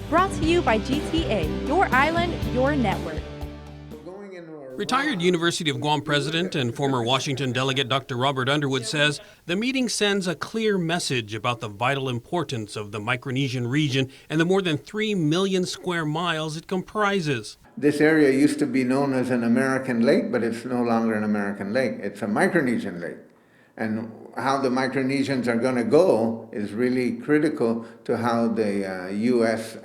Brought to you by GTA, your island, your network. Retired University of Guam president and former Washington delegate Dr. Robert Underwood says the meeting sends a clear message about the vital importance of the Micronesian region and the more than 3 million square miles it comprises. This area used to be known as an American lake, but it's no longer an American lake. It's a Micronesian lake. And how the Micronesians are going to go is really critical to how the U.S.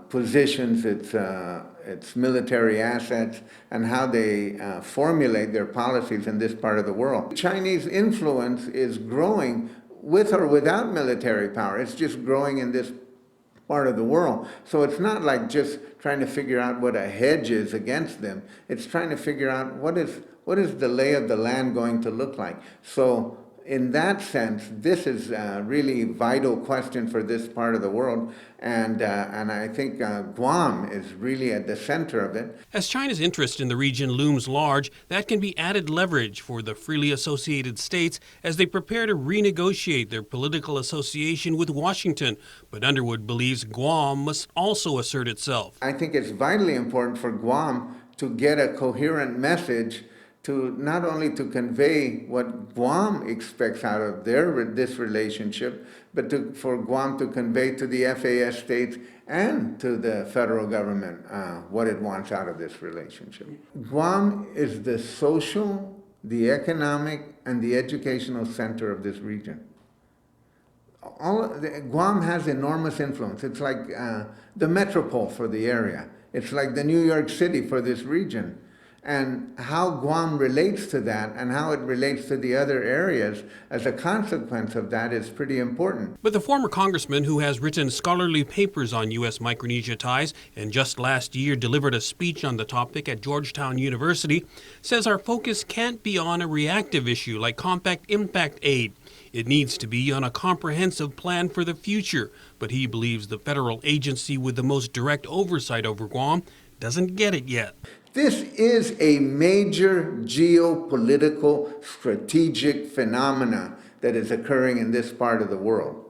Positions its military assets and how they formulate their policies in this part of the world. Chinese influence is growing with or without military power. It's just growing in this part of the world. So it's not like just trying to figure out what a hedge is against them. It's trying to figure out what is the lay of the land going to look like. So in that sense, this is a really vital question for this part of the world, and I think Guam is really at the center of it. As China's interest in the region looms large, that can be added leverage for the freely associated states as they prepare to renegotiate their political association with Washington. But Underwood believes Guam must also assert itself. I think it's vitally important for Guam to get a coherent message to not only to convey what Guam expects out of this relationship, but for Guam to convey to the FAS states and to the federal government what it wants out of this relationship. Guam is the social, the economic, and the educational center of this region. Guam has enormous influence. It's like the metropole for the area. It's like the New York City for this region. And how Guam relates to that and how it relates to the other areas as a consequence of that is pretty important. But the former congressman who has written scholarly papers on U.S. Micronesia ties and just last year delivered a speech on the topic at Georgetown University says our focus can't be on a reactive issue like compact impact aid. It needs to be on a comprehensive plan for the future. But he believes the federal agency with the most direct oversight over Guam doesn't get it yet. This is a major geopolitical strategic phenomena that is occurring in this part of the world.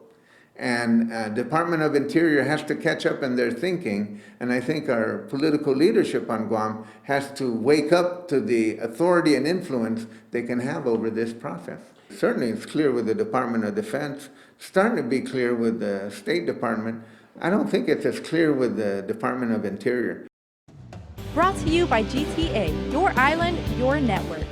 And Department of Interior has to catch up in their thinking, and I think our political leadership on Guam has to wake up to the authority and influence they can have over this process. Certainly it's clear with the Department of Defense, starting to be clear with the State Department. I don't think it's as clear with the Department of Interior. Brought to you by GTA, your island, your network.